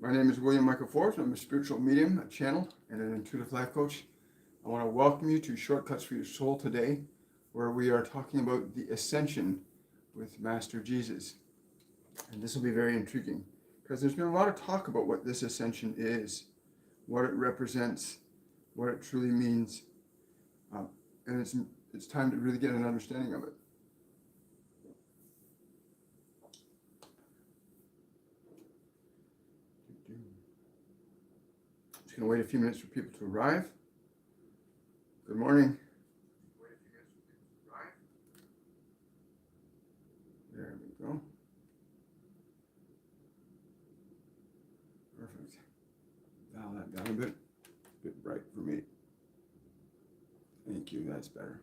My name is William Michael Forbes. I'm a spiritual medium, a channel, and an intuitive life coach. I want to welcome you to Shortcuts for Your Soul today, where we are talking about the Ascension with Master Jesus. And this will be very intriguing because there's been a lot of talk about what this Ascension is, what it represents, what it truly means, and it's time to really get an understanding of it. Just going to wait a few minutes for people to arrive. Good morning. There we go. Perfect. Dial that down a bit bright for me. Thank you, that's better.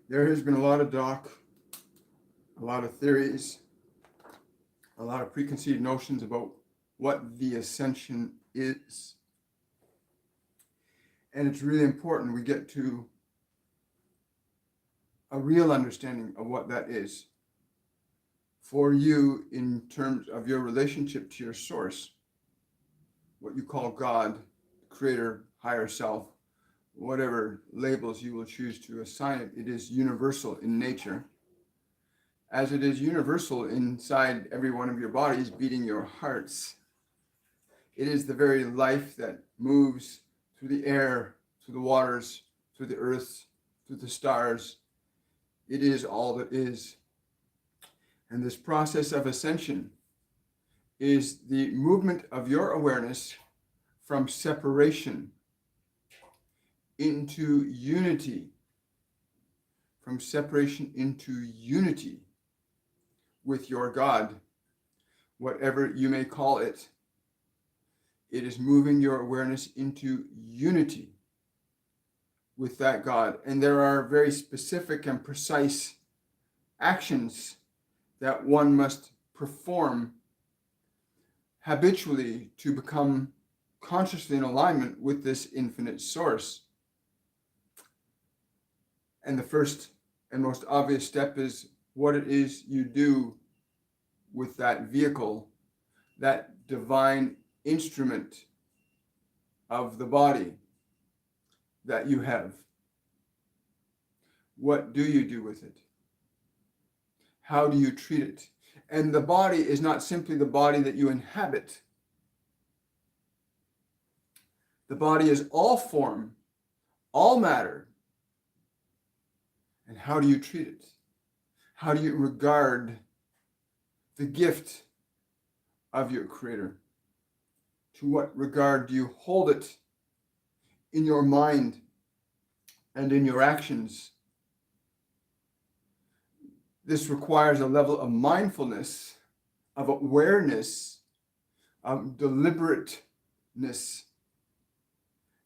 There has been a lot of talk, a lot of theories, a lot of preconceived notions about what the Ascension is. And it's really important we get to a real understanding of what that is for you in terms of your relationship to your source, what you call God, Creator, higher self, whatever labels you will choose to assign it. It is universal in nature, as it is universal inside every one of your bodies beating your hearts. It is the very life that moves through the air, through the waters, through the earth, through the stars. It is all that is. And this process of ascension is the movement of your awareness from separation into unity, from separation into unity with your God, whatever you may call it. It is moving your awareness into unity with that God. And there are very specific and precise actions that one must perform habitually to become consciously in alignment with this infinite source. And the first and most obvious step is what it is you do with that vehicle, that divine instrument of the body that you have. What do you do with it? How do you treat it? And the body is not simply the body that you inhabit. The body is all form, all matter. And how do you treat it? How do you regard the gift of your Creator? To what regard do you hold it in your mind and in your actions? This requires a level of mindfulness, of awareness, of deliberateness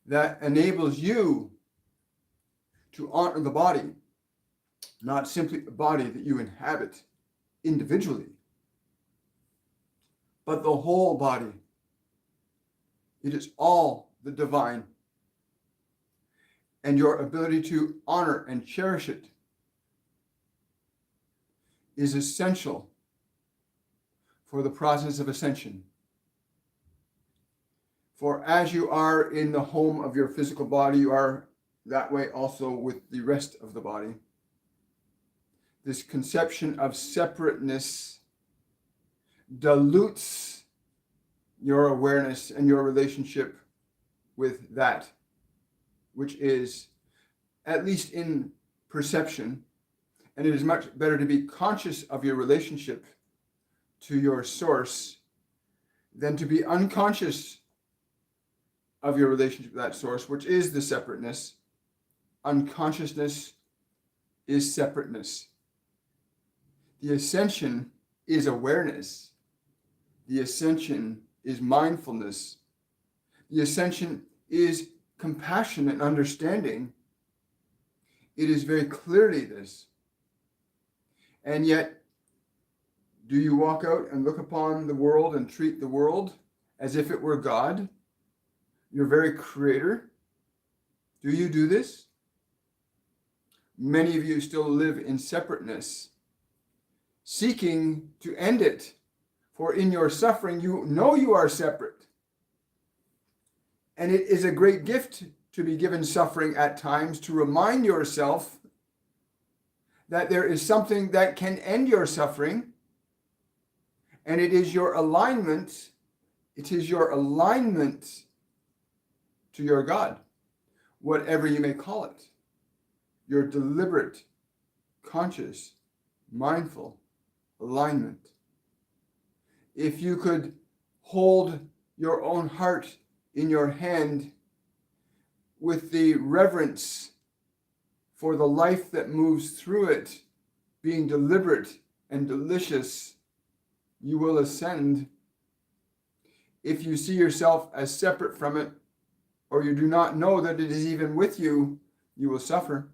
that enables you to honor the body, not simply the body that you inhabit individually, but the whole body. It is all the divine. And your ability to honor and cherish it is essential for the process of ascension. For as you are in the home of your physical body, you are that way also with the rest of the body. This conception of separateness dilutes your awareness and your relationship with that, which is, at least in perception, and it is much better to be conscious of your relationship to your source than to be unconscious of your relationship to that source, which is the separateness. Unconsciousness is separateness. The ascension is awareness. The ascension is mindfulness. The ascension is compassion and understanding. It is very clearly this. And yet, do you walk out and look upon the world and treat the world as if it were God, your very Creator? Do you do this? Many of you still live in separateness, seeking to end it. For in your suffering, you know you are separate. And it is a great gift to be given suffering at times, to remind yourself that there is something that can end your suffering. And it is your alignment. It is your alignment to your God, whatever you may call it. Your deliberate, conscious, mindful alignment. If you could hold your own heart in your hand with the reverence for the life that moves through it, being deliberate and delicious, you will ascend. If you see yourself as separate from it, or you do not know that it is even with you, you will suffer.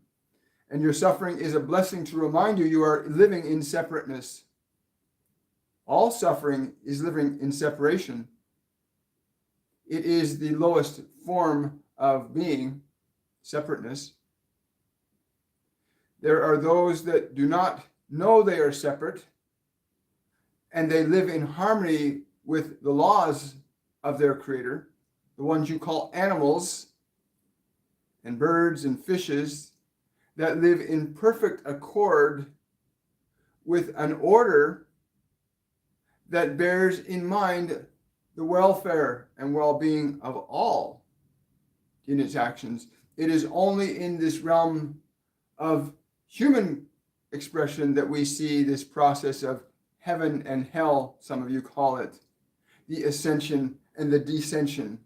And your suffering is a blessing to remind you you are living in separateness. All suffering is living in separation. It is the lowest form of being, separateness. There are those that do not know they are separate, and they live in harmony with the laws of their Creator, the ones you call animals and birds and fishes, that live in perfect accord with an order that bears in mind the welfare and well-being of all in its actions. It is only in this realm of human expression that we see this process of heaven and hell, some of you call it, the ascension and the descension.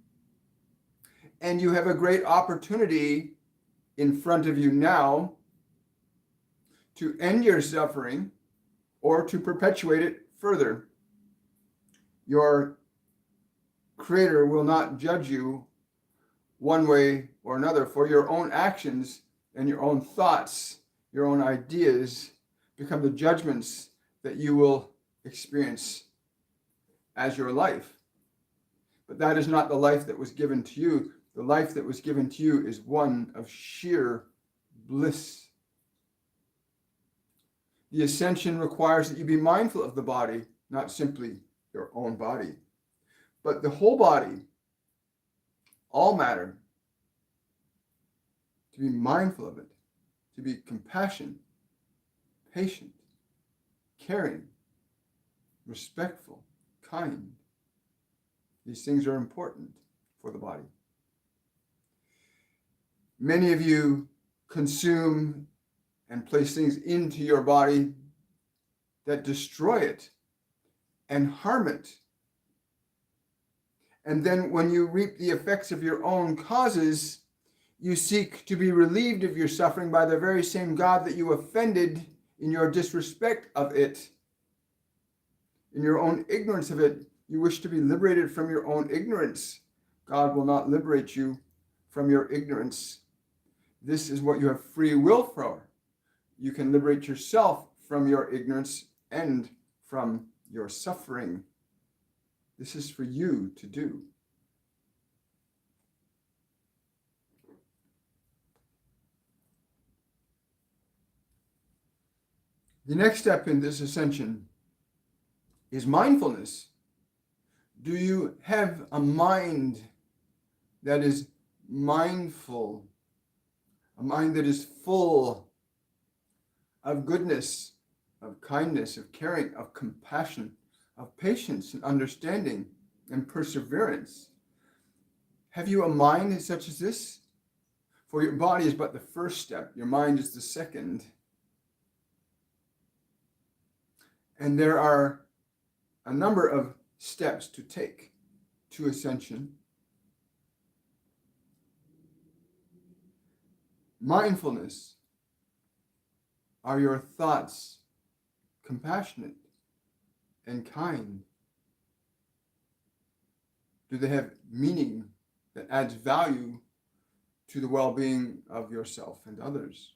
And you have a great opportunity in front of you now to end your suffering or to perpetuate it further. Your Creator will not judge you one way or another, for your own actions and your own thoughts, your own ideas become the judgments that you will experience as your life. But that is not the life that was given to you. The life that was given to you is one of sheer bliss. The ascension requires that you be mindful of the body, not simply your own body, but the whole body, all matter, to be mindful of it, to be compassionate, patient, caring, respectful, kind. These things are important for the body. Many of you consume and place things into your body that destroy it and harm it. And then when you reap the effects of your own causes, you seek to be relieved of your suffering by the very same God that you offended in your disrespect of it. In your own ignorance of it, you wish to be liberated from your own ignorance. God will not liberate you from your ignorance. This is what you have free will for. You can liberate yourself from your ignorance and from your suffering. This is for you to do. The next step in this ascension is mindfulness. Do you have a mind that is mindful, a mind that is full of goodness, of kindness, of caring, of compassion, of patience and understanding and perseverance? Have you a mind such as this? For your body is but the first step. Your mind is the second. And there are a number of steps to take to ascension. Mindfulness. Are your thoughts compassionate and kind? Do they have meaning that adds value to the well-being of yourself and others?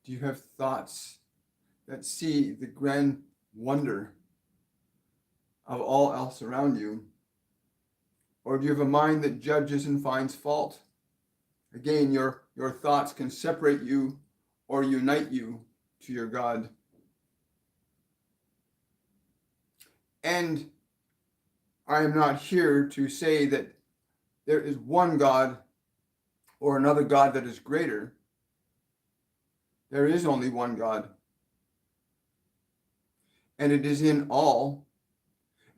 Do you have thoughts that see the grand wonder of all else around you? Or do you have a mind that judges and finds fault Again, your thoughts can separate you or unite you to your God. And I am not here to say that there is one God or another God that is greater. There is only one God. And it is in all,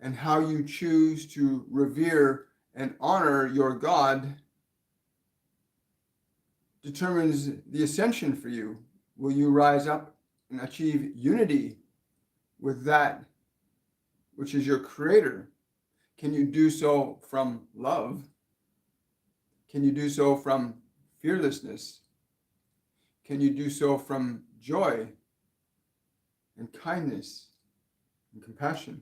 and how you choose to revere and honor your God determines the ascension for you. Will you rise up and achieve unity with that which is your creator? Can you do so from love? Can you do so from fearlessness? Can you do so from joy and kindness and compassion?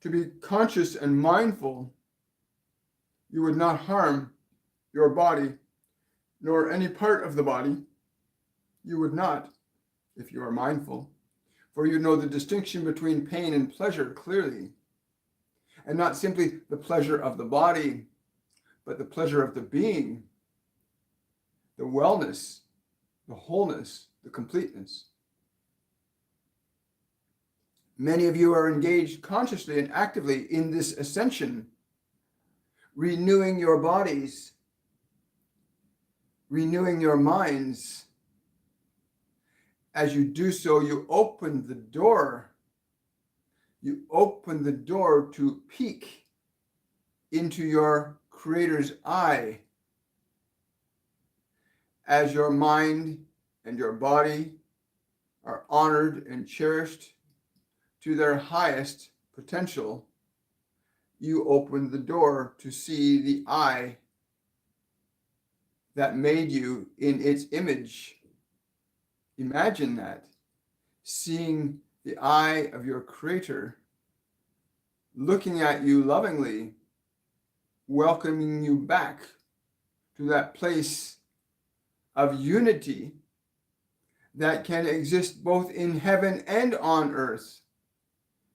To be conscious and mindful, you would not harm your body, nor any part of the body. You would not, if you are mindful, for you know the distinction between pain and pleasure clearly, and not simply the pleasure of the body, but the pleasure of the being, the wellness, the wholeness, the completeness. Many of you are engaged consciously and actively in this ascension, renewing your bodies, renewing your minds. As you do so, you open the door. You open the door to peek into your Creator's eye. As your mind and your body are honored and cherished to their highest potential, you open the door to see the eye that made you in its image. Imagine that, seeing the eye of your Creator looking at you lovingly, welcoming you back to that place of unity that can exist both in heaven and on earth.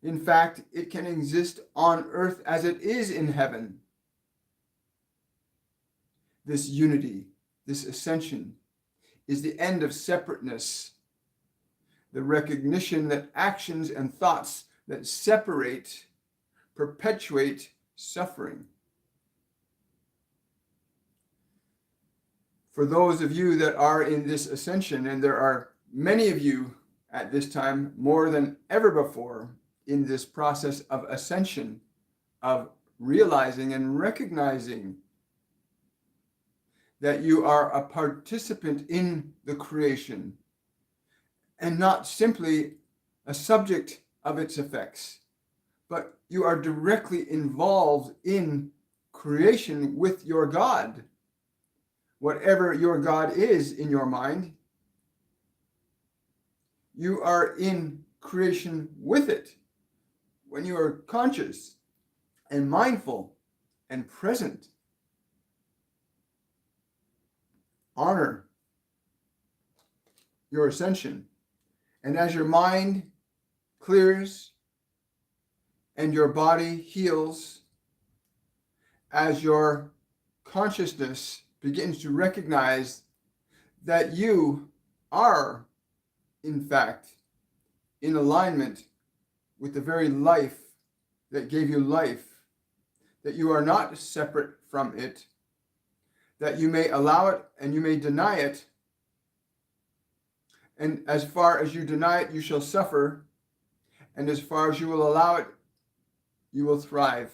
In fact, it can exist on earth as it is in heaven. This unity, this ascension, is the end of separateness, the recognition that actions and thoughts that separate perpetuate suffering. For those of you that are in this ascension, and there are many of you at this time more than ever before in this process of ascension, of realizing and recognizing that you are a participant in the creation and not simply a subject of its effects, but you are directly involved in creation with your God. Whatever your God is in your mind, you are in creation with it when you are conscious and mindful and present. Honor your ascension. And as your mind clears and your body heals, as your consciousness begins to recognize that you are, in fact, in alignment with the very life that gave you life, that you are not separate from it, that you may allow it and you may deny it. And as far as you deny it, you shall suffer. And as far as you will allow it, you will thrive.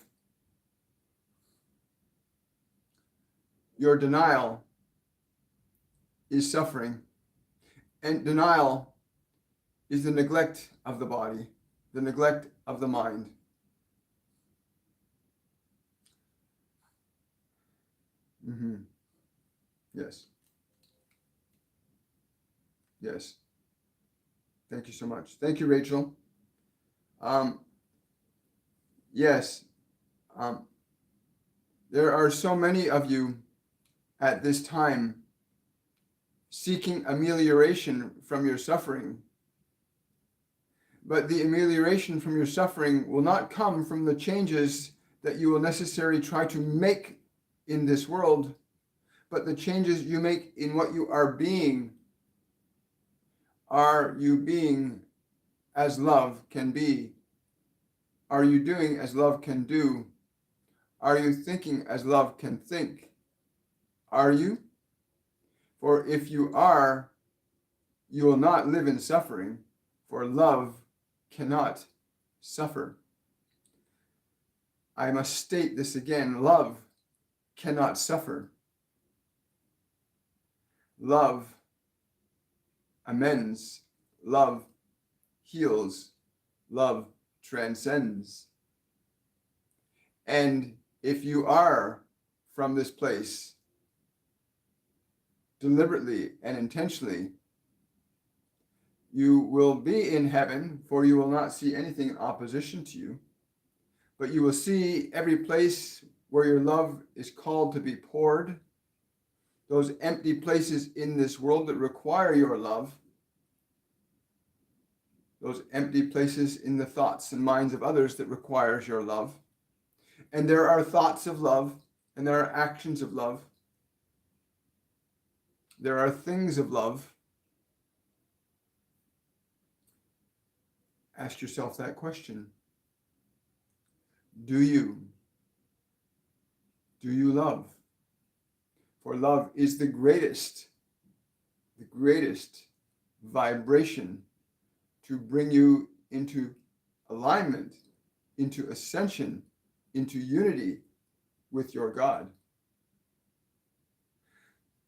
Your denial is suffering. And denial is the neglect of the body, the neglect of the mind. Yes. Yes. Thank you so much. Thank you, Rachel. Yes. There are so many of you at this time seeking amelioration from your suffering. But the amelioration from your suffering will not come from the changes that you will necessarily try to make in this world, but the changes you make in what you are being. Are you being as love can be? Are you doing as love can do? Are you thinking as love can think? Are you? For if you are, you will not live in suffering, for love cannot suffer. I must state this again. Love cannot suffer. Love amends. Love heals. Love transcends. And if you are from this place, deliberately and intentionally, you will be in heaven, for you will not see anything in opposition to you, but you will see every place where your love is called to be poured, those empty places in this world that require your love, those empty places in the thoughts and minds of others that requires your love. And there are thoughts of love, and there are actions of love. There are things of love. Ask yourself that question. Do you love? For love is the greatest vibration to bring you into alignment, into ascension, into unity with your God.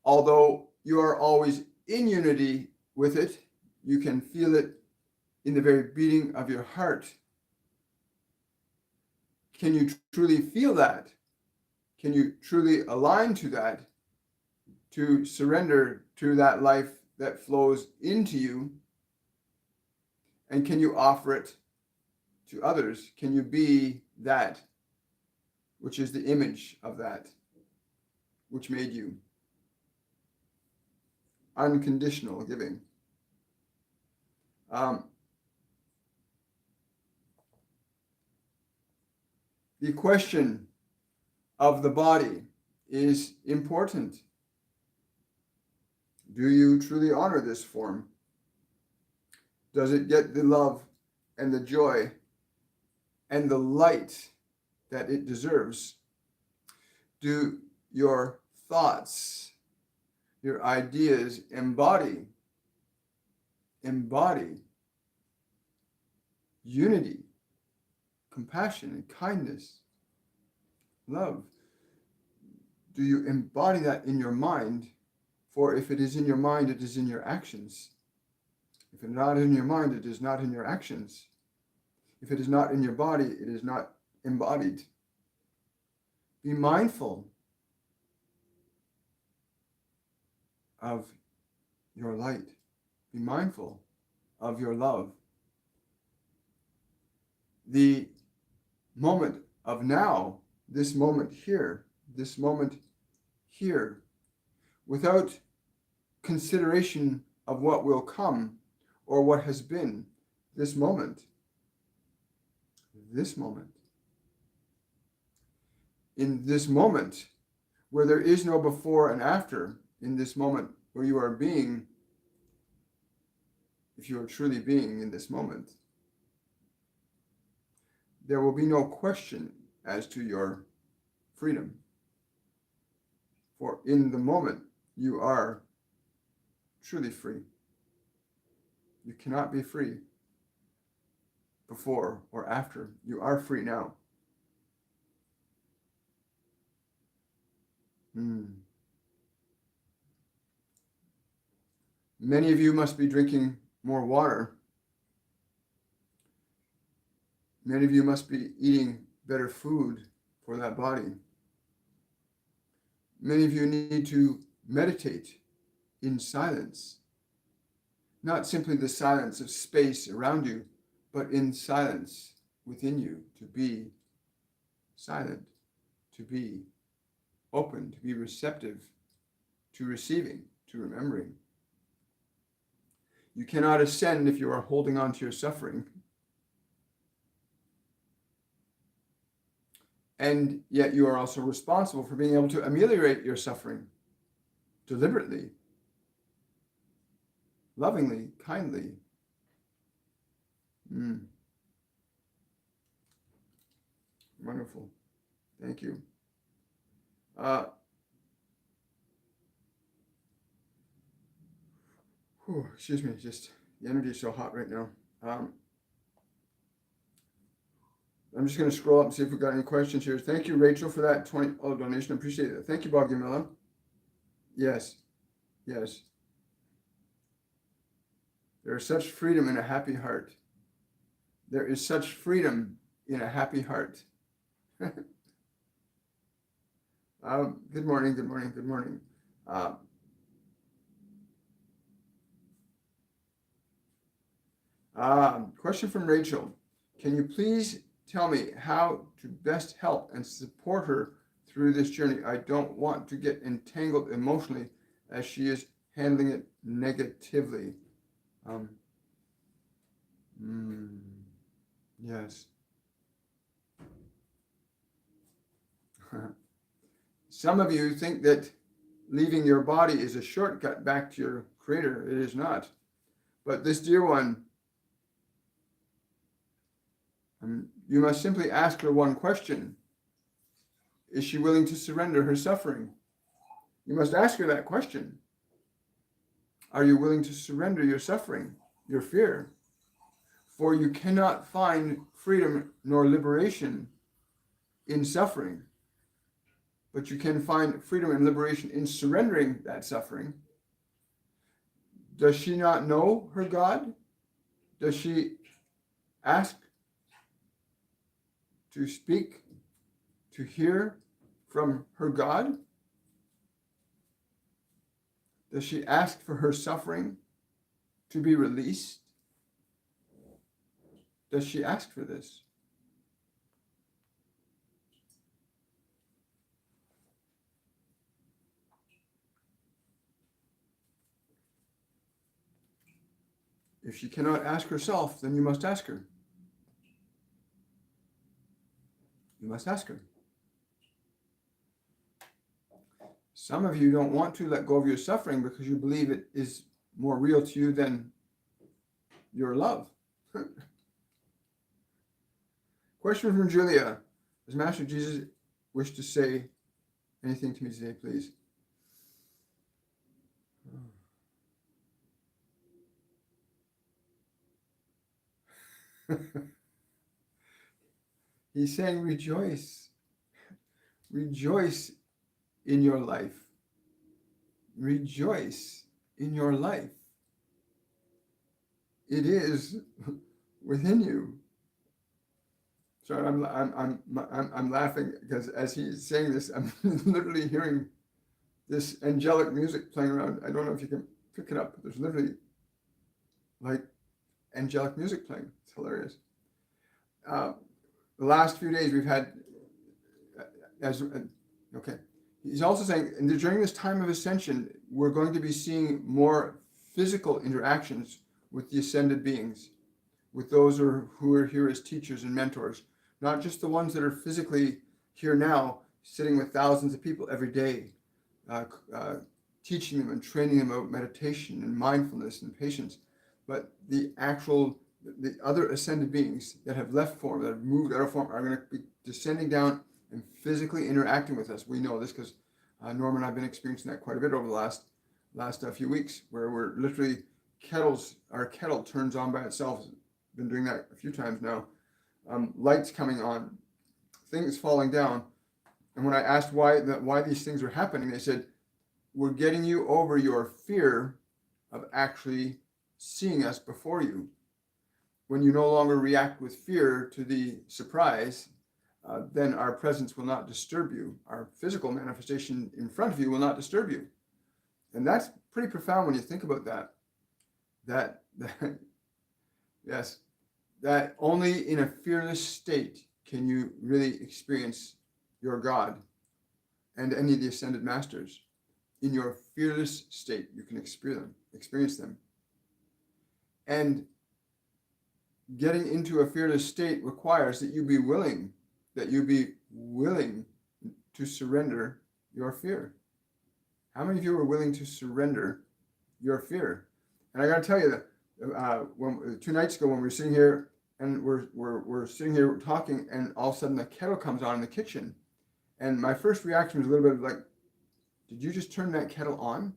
Although you are always in unity with it, you can feel it in the very beating of your heart. Can you truly feel that? Can you truly align to that? To surrender to that life that flows into you? And can you offer it to others? Can you be that which is the image of that which made you? Unconditional giving. The question of the body is important. Do you truly honor this form? Does it get the love and the joy and the light that it deserves? Do your thoughts, your ideas embody unity, compassion and kindness, love? Do you embody that in your mind? For if it is in your mind, it is in your actions. If it is not in your mind, it is not in your actions. If it is not in your body, it is not embodied. Be mindful of your light. Be mindful of your love. The moment of now, this moment here, without consideration of what will come or what has been, this moment. In this moment, where there is no before and after, in this moment where you are being, if you are truly being in this moment, there will be no question as to your freedom. For in the moment, you are truly free. You cannot be free before or after. You are free now. Many of you must be drinking more water. Many of you must be eating better food for that body. Many of you need to meditate in silence. Not simply the silence of space around you, but in silence within you, to be silent, to be open, to be receptive, to receiving, to remembering. You cannot ascend if you are holding on to your suffering. And yet you are also responsible for being able to ameliorate your suffering. deliberately, lovingly, kindly. Wonderful. Thank you. Excuse me, just the energy is so hot right now. I'm just going to scroll up and see if we've got any questions here. Thank you, Rachel, for that $20 donation. I appreciate it. Thank you, Bob Gamilla. Yes. Yes. There is such freedom in a happy heart. There is such freedom in a happy heart. Good morning, good morning, good morning. Question from Rachel. Can you please tell me how to best help and support her through this journey? I don't want to get entangled emotionally as she is handling it negatively. Yes. Some of you think that leaving your body is a shortcut back to your Creator. It is not. But this dear one, you must simply ask her one question. Is she willing to surrender her suffering? You must ask her that question. Are you willing to surrender your suffering, your fear? For you cannot find freedom nor liberation in suffering, but you can find freedom and liberation in surrendering that suffering. Does she not know her God? Does she ask to speak, to hear from her God? Does she ask for her suffering to be released? Does she ask for this? If she cannot ask herself, then you must ask her. You must ask her. Some of you don't want to let go of your suffering because you believe it is more real to you than your love. Question from Julia. Does Master Jesus wish to say anything to me today, please? He's saying rejoice. Rejoice in your life. Rejoice in your life. It is within you. Sorry, I'm laughing because as he's saying this, I'm literally hearing this angelic music playing around. I don't know if you can pick it up, but there's literally like angelic music playing. It's hilarious. The last few days we've had, okay. He's also saying, and during this time of ascension, we're going to be seeing more physical interactions with the ascended beings, with those who are here as teachers and mentors, not just the ones that are physically here now, sitting with thousands of people every day, teaching them and training them about meditation and mindfulness and patience, but the other ascended beings that have left form, that have moved out of form, are going to be descending down and physically interacting with us. We know this because Norm and I have been experiencing that quite a bit over the last few weeks, where we're literally our kettle turns on by itself. Been doing that a few times now. Lights coming on, things falling down. And when I asked why these things are happening, they said, we're getting you over your fear of actually seeing us before you. When you no longer react with fear to the surprise, then our presence will not disturb you. Our physical manifestation in front of you will not disturb you. And that's pretty profound when you think about that. Yes, that only in a fearless state can you really experience your God and any of the ascended masters. In your fearless state, you can experience them. And getting into a fearless state requires that you be willing to surrender your fear. How many of you are willing to surrender your fear? And I got to tell you that 2 nights ago when we were sitting here and we're sitting here talking, and all of a sudden the kettle comes on in the kitchen, and my first reaction was a little bit like, "Did you just turn that kettle on?"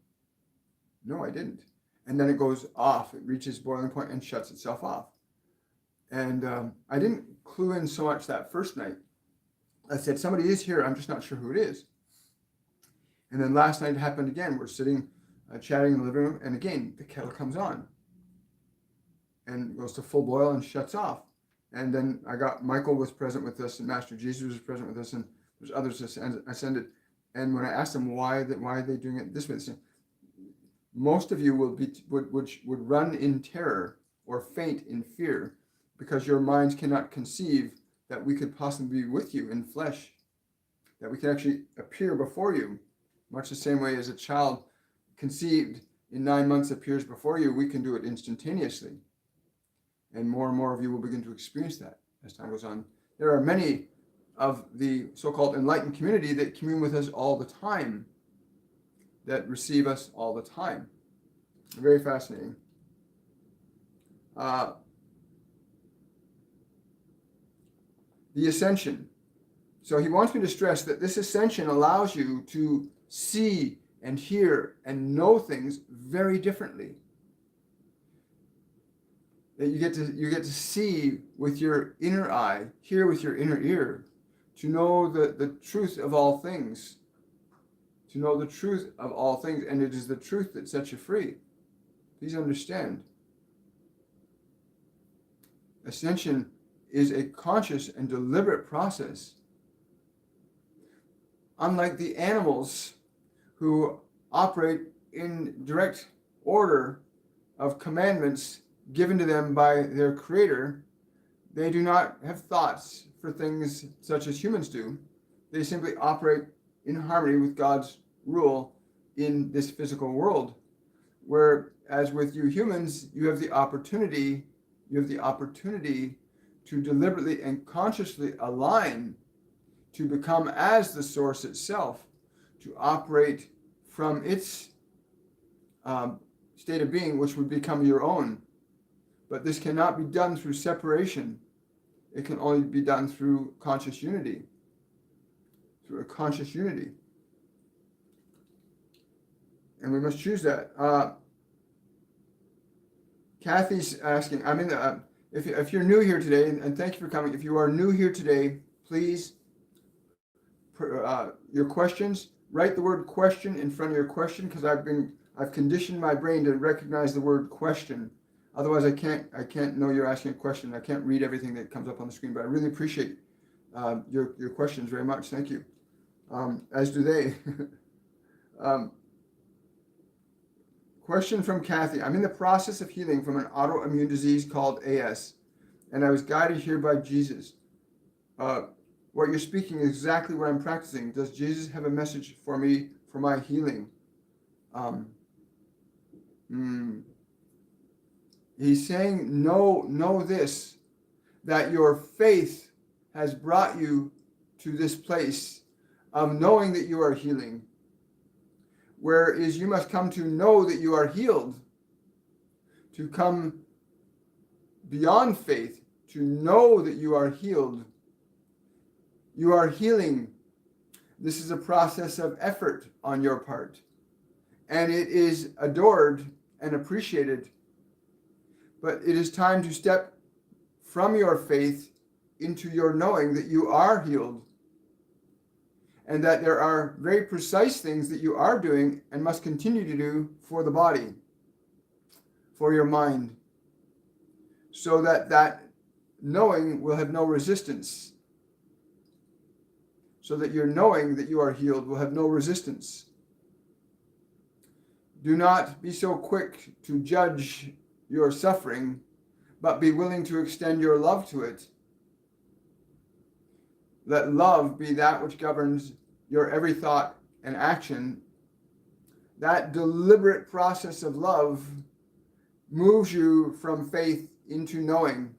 No, I didn't. And then it goes off. It reaches boiling point and shuts itself off. And I didn't clue in so much that first night. I said, somebody is here. I'm just not sure who it is. And then last night it happened again. We're sitting chatting in the living room, and again, the kettle comes on and goes to full boil and shuts off. And then Michael was present with us, and Master Jesus was present with us, and there's others ascended. And when I asked them why are they doing it this way, they said, most of you would run in terror or faint in fear because your minds cannot conceive that we could possibly be with you in flesh, that we can actually appear before you, much the same way as a child conceived in 9 months appears before you. We can do it instantaneously. And more of you will begin to experience that as time goes on. There are many of the so-called enlightened community that commune with us all the time, that receive us all the time. Very fascinating. The ascension. So he wants me to stress that this ascension allows you to see and hear and know things very differently. That you get to see with your inner eye, hear with your inner ear, to know the truth of all things. To know the truth of all things, and it is the truth that sets you free. Please understand. Ascension is a conscious and deliberate process. Unlike the animals who operate in direct order of commandments given to them by their creator, they do not have thoughts for things such as humans do. They simply operate in harmony with God's rule in this physical world. Whereas with you humans, you have the opportunity to deliberately and consciously align to become as the source itself, to operate from its state of being, which would become your own. But this cannot be done through separation. It can only be done through conscious unity. Through a conscious unity. And we must choose that. Kathy's asking, if you're new here today, and thank you for coming. If you are new here today, please, your questions, write the word question in front of your question, because I've conditioned my brain to recognize the word question. Otherwise, I can't know you're asking a question. I can't read everything that comes up on the screen. But I really appreciate your questions very much. Thank you. As do they. Question from Kathy. I'm in the process of healing from an autoimmune disease called AS, and I was guided here by Jesus. What you're speaking is exactly what I'm practicing. Does Jesus have a message for me for my healing? He's saying, know this, that your faith has brought you to this place of knowing that you are healing. Whereas you must come to know that you are healed, to come beyond faith, to know that you are healed. You are healing. This is a process of effort on your part, and it is adored and appreciated. But it is time to step from your faith into your knowing that you are healed, and that there are very precise things that you are doing and must continue to do for the body, for your mind, so that knowing will have no resistance, so that your knowing that you are healed will have no resistance. Do not be so quick to judge your suffering, but be willing to extend your love to it. Let love be that which governs your every thought and action. That deliberate process of love moves you from faith into knowing.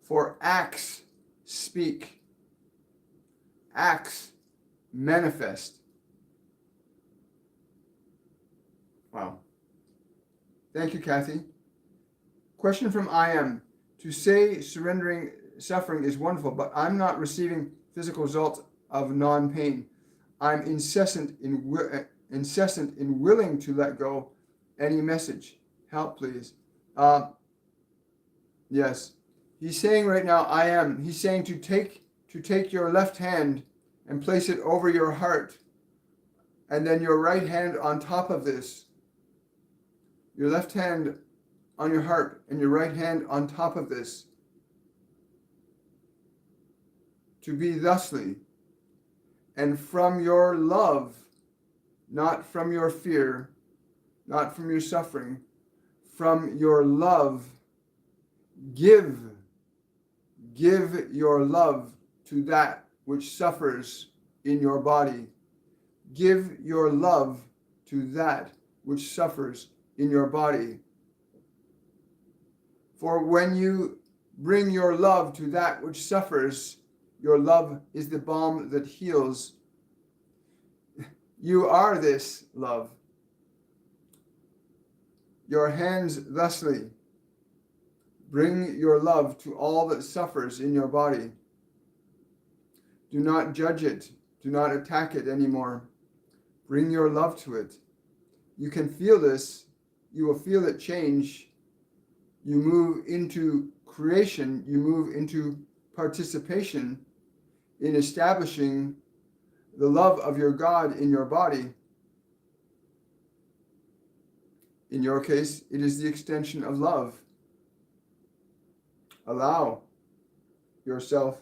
For acts speak. Acts manifest. Wow. Thank you, Kathy. Question from I am. To say surrendering suffering is wonderful, but I'm not receiving physical results of non-pain. I'm incessant in willing to let go. Any message? Help, please. Yes. He's saying right now, I am. He's saying to take your left hand and place it over your heart, and then your right hand on top of this. Your left hand on your heart and your right hand on top of this. To be thusly, and from your love, not from your fear, not from your suffering, from your love, give your love to that which suffers in your body. Give your love to that which suffers in your body. For when you bring your love to that which suffers, your love is the balm that heals. You are this love. Your hands thusly. Bring your love to all that suffers in your body. Do not judge it. Do not attack it anymore. Bring your love to it. You can feel this. You will feel it change. You move into creation. You move into participation in establishing the love of your God in your body. In your case, it is the extension of love. Allow yourself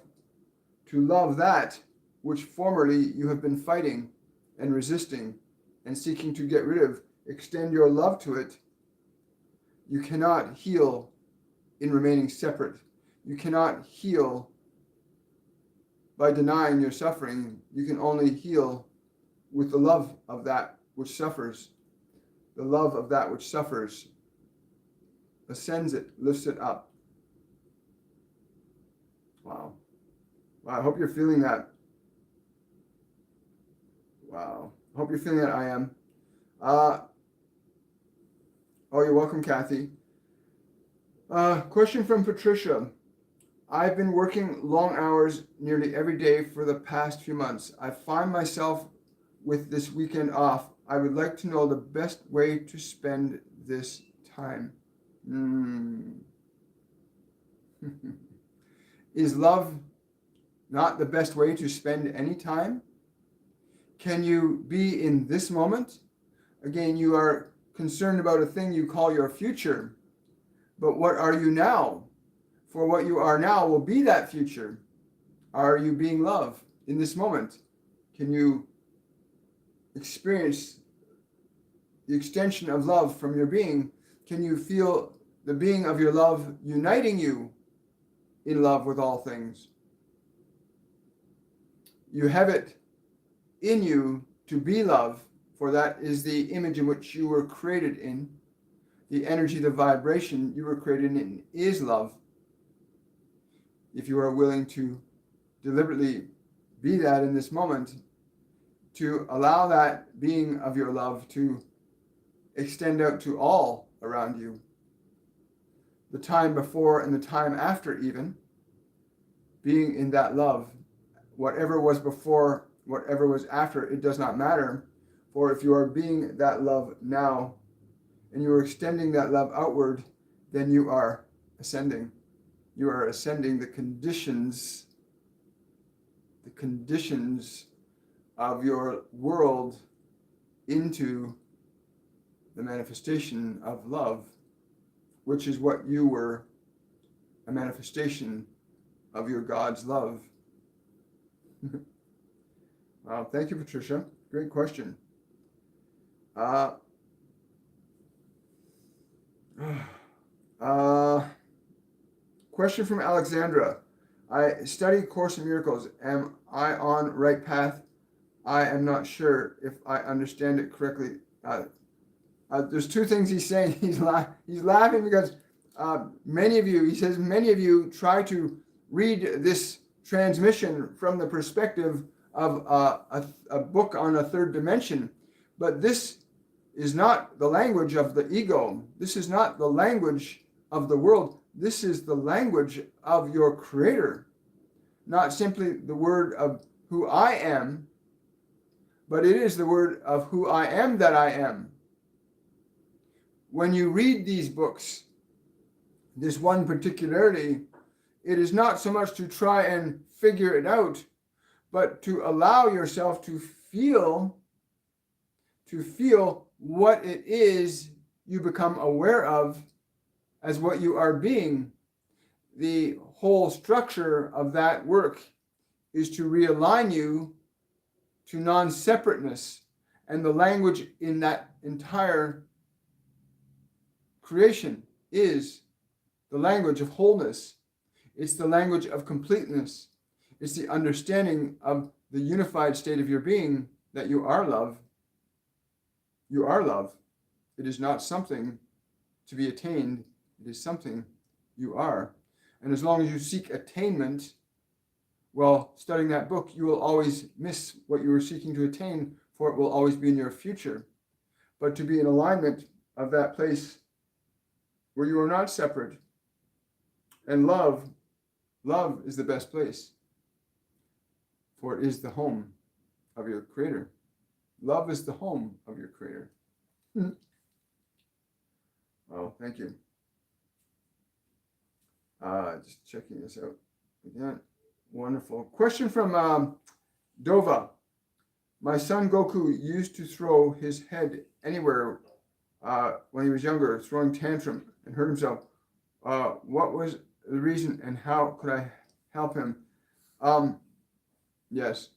to love that which formerly you have been fighting and resisting and seeking to get rid of. Extend your love to it. You cannot heal in remaining separate. You cannot heal by denying your suffering. You can only heal with the love of that which suffers. The love of that which suffers ascends it, lifts it up. Wow. Wow, I hope you're feeling that. Wow. I hope you're feeling that, I am. You're welcome, Kathy. Question from Patricia. I've been working long hours nearly every day for the past few months. I find myself with this weekend off. I would like to know the best way to spend this time. Is love not the best way to spend any time? Can you be in this moment? Again, you are concerned about a thing you call your future. But what are you now? For what you are now will be that future. Are you being love in this moment? Can you experience the extension of love from your being? Can you feel the being of your love uniting you in love with all things? You have it in you to be love, for that is the image in which you were created in. The energy, the vibration you were created in is love. If you are willing to deliberately be that in this moment, to allow that being of your love to extend out to all around you. The time before and the time after, even being in that love. Whatever was before, whatever was after, it does not matter. For if you are being that love now, and you are extending that love outward, then you are ascending. You are ascending the conditions of your world into the manifestation of love, which is what you were, a manifestation of your God's love. Wow, thank you, Patricia. Great question. Question from Alexandra. I study Course in Miracles. Am I on right path? I am not sure if I understand it correctly. There's two things he's saying. He's laughing because many of you try to read this transmission from the perspective of a book on a third dimension. But this is not the language of the ego. This is not the language of the world. This is the language of your Creator. Not simply the word of who I am, but it is the word of who I am that I am. When you read these books, this one particularly, it is not so much to try and figure it out, but to allow yourself to feel what it is you become aware of as what you are being. The whole structure of that work is to realign you to non-separateness, and the language in that entire creation is the language of wholeness. It's the language of completeness. It's the understanding of the unified state of your being, that you are love. You are love. It is not something to be attained. It is something you are. And as long as you seek attainment while studying that book, you will always miss what you were seeking to attain, for it will always be in your future. But to be in alignment of that place where you are not separate, and love is the best place, for it is the home of your Creator. Love is the home of your Creator. Oh, thank you. Just checking this out again. Wonderful. Question from Dova. My son Goku used to throw his head anywhere when he was younger, throwing tantrum, and hurt himself. What was the reason, and how could I help him? Yes.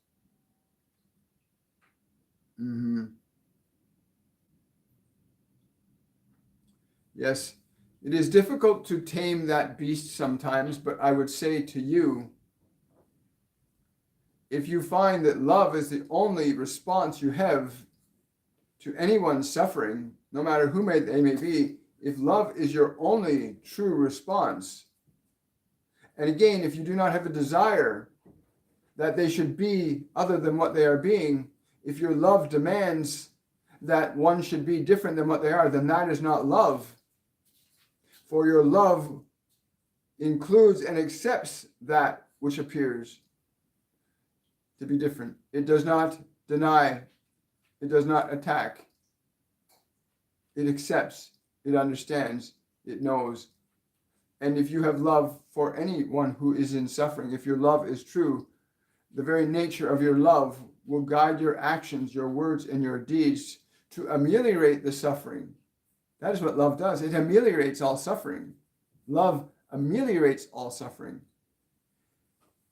Yes. It is difficult to tame that beast sometimes, but I would say to you, if you find that love is the only response you have to anyone's suffering, no matter who they may be, if love is your only true response, and again, if you do not have a desire that they should be other than what they are being, if your love demands that one should be different than what they are, then that is not love. For your love includes and accepts that which appears to be different. It does not deny. It does not attack. It accepts. It understands. It knows. And if you have love for anyone who is in suffering, if your love is true, the very nature of your love will guide your actions, your words, and your deeds to ameliorate the suffering. That is what love does. It ameliorates all suffering. Love ameliorates all suffering.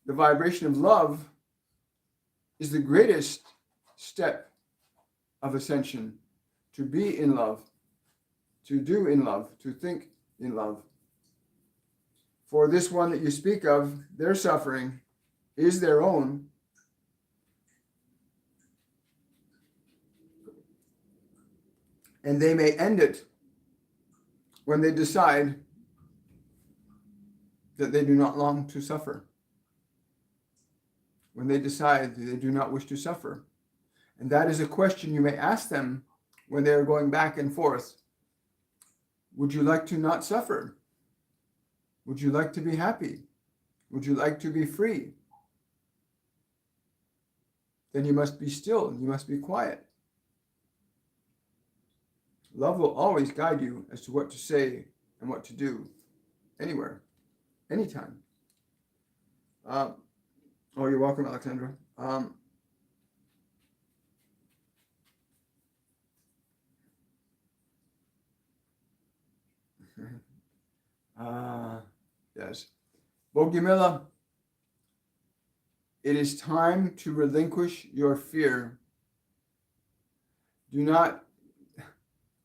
The vibration of love is the greatest step of ascension. To be in love, to do in love, to think in love. For this one that you speak of, their suffering is their own. And they may end it when they decide that they do not long to suffer. When they decide that they do not wish to suffer. And that is a question you may ask them when they are going back and forth. Would you like to not suffer? Would you like to be happy? Would you like to be free? Then you must be still and you must be quiet. Love will always guide you as to what to say and what to do, anywhere, anytime. Oh, you're welcome, Alexandra. Yes. Bogumila, it is time to relinquish your fear. Do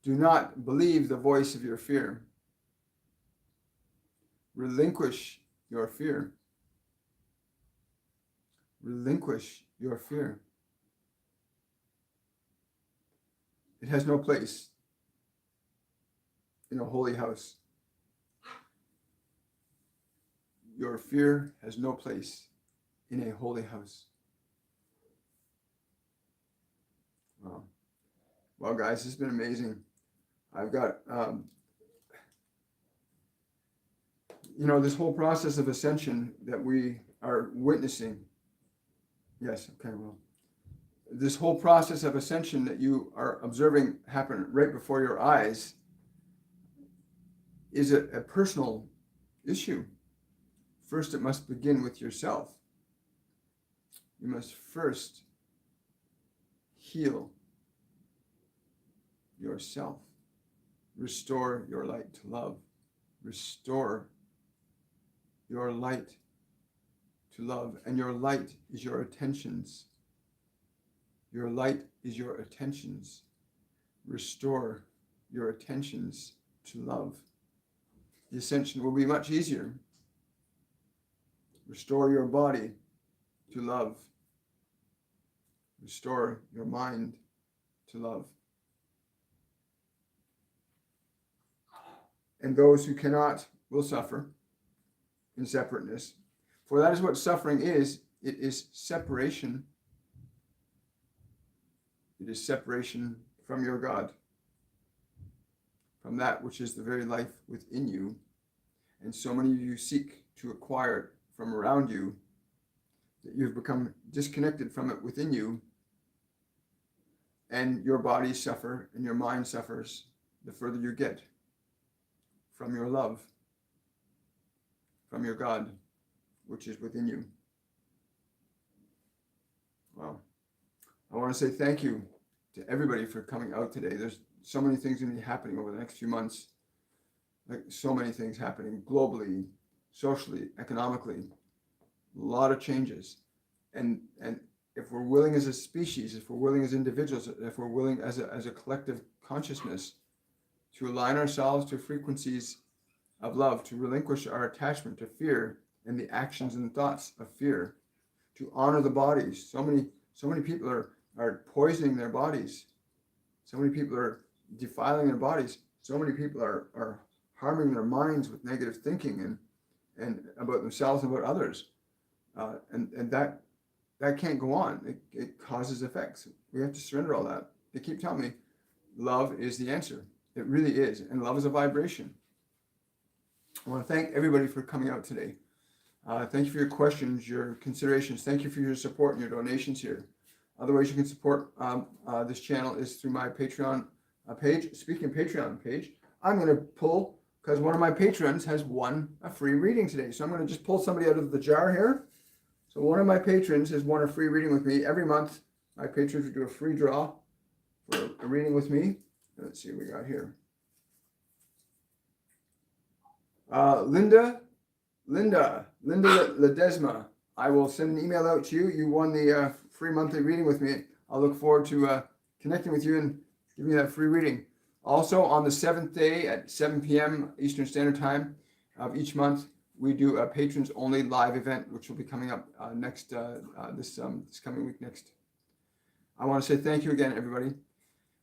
not believe the voice of your fear. Relinquish your fear. Relinquish your fear. It has no place in a holy house. Your fear has no place in a holy house. Wow. Well, guys, it's been amazing. I've got, this whole process of ascension that we are witnessing. Yes, okay, well, this whole process of ascension that you are observing happen right before your eyes is a personal issue. First, it must begin with yourself. You must first heal yourself. Restore your light to love. Restore your light to love. And your light is your attentions. Your light is your attentions. Restore your attentions to love. The ascension will be much easier. Restore your body to love. Restore your mind to love. And those who cannot will suffer in separateness. For that is what suffering is. It is separation. It is separation from your God, from that which is the very life within you. And so many of you seek to acquire it from around you that you've become disconnected from it within you, and your bodies suffer and your mind suffers the further you get from your love, from your God, which is within you. Wow. I want to say thank you to everybody for coming out today. There's so many things going to be happening over the next few months. Like so many things happening globally, socially, economically. A lot of changes. And if we're willing as a species, if we're willing as individuals, if we're willing as a collective consciousness to align ourselves to frequencies of love, to relinquish our attachment to fear and the actions and thoughts of fear, to honor the bodies. So many people are poisoning their bodies. So many people are defiling their bodies. So many people are harming their minds with negative thinking and about themselves and about others. And that can't go on. It causes effects. We have to surrender all that. They keep telling me love is the answer. It really is. And love is a vibration. I want to thank everybody for coming out today. Thank you for your questions, your considerations. Thank you for your support and your donations here. Other ways you can support this channel is through my Patreon page. Speaking of Patreon page, I'm going to pull, because one of my patrons has won a free reading today. So I'm going to just pull somebody out of the jar here. So one of my patrons has won a free reading with me. Every month, my patrons will do a free draw for a reading with me. Let's see what we got here. Linda Ledesma. I will send an email out to you. You won the free monthly reading with me. I'll look forward to connecting with you and giving you that free reading. Also, on the 7th day at 7 p.m. Eastern Standard Time of each month, we do a patrons only live event, which will be coming up this coming week next. I want to say thank you again, everybody.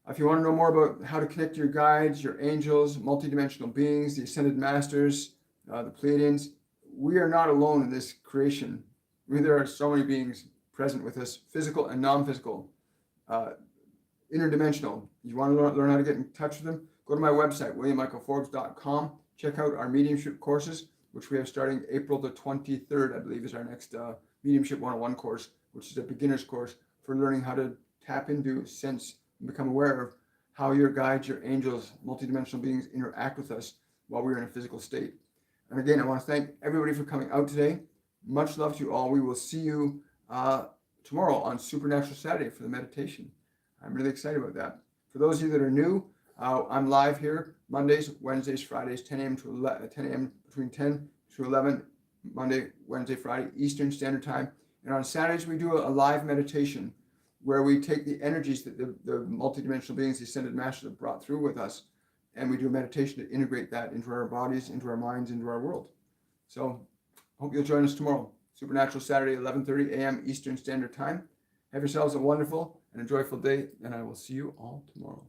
If you want to know more about how to connect to your guides, your angels, multidimensional beings, the ascended masters, the Pleiadians, we are not alone in this creation. There are so many beings present with us, physical and non-physical, interdimensional. You want to learn how to get in touch with them? Go to my website, williammichaelforbes.com. Check out our mediumship courses, which we have starting April the 23rd, I believe, is our next Mediumship 101 course, which is a beginner's course for learning how to tap into, sense, and become aware of how your guides, your angels, multidimensional beings interact with us while we're in a physical state. And again, I want to thank everybody for coming out today. Much love to you all. We will see you tomorrow on Supernatural Saturday for the meditation. I'm really excited about that. For those of you that are new, I'm live here Mondays, Wednesdays, Fridays, 10 a.m. to 11, 10 a.m. between 10 to 11, Monday, Wednesday, Friday, Eastern Standard Time. And on Saturdays, we do a live meditation where we take the energies that the multidimensional beings, the ascended masters, have brought through with us, and we do a meditation to integrate that into our bodies, into our minds, into our world. So hope you'll join us tomorrow. Supernatural Saturday, 11:30 a.m. Eastern Standard Time. Have yourselves a wonderful and a joyful day, and I will see you all tomorrow.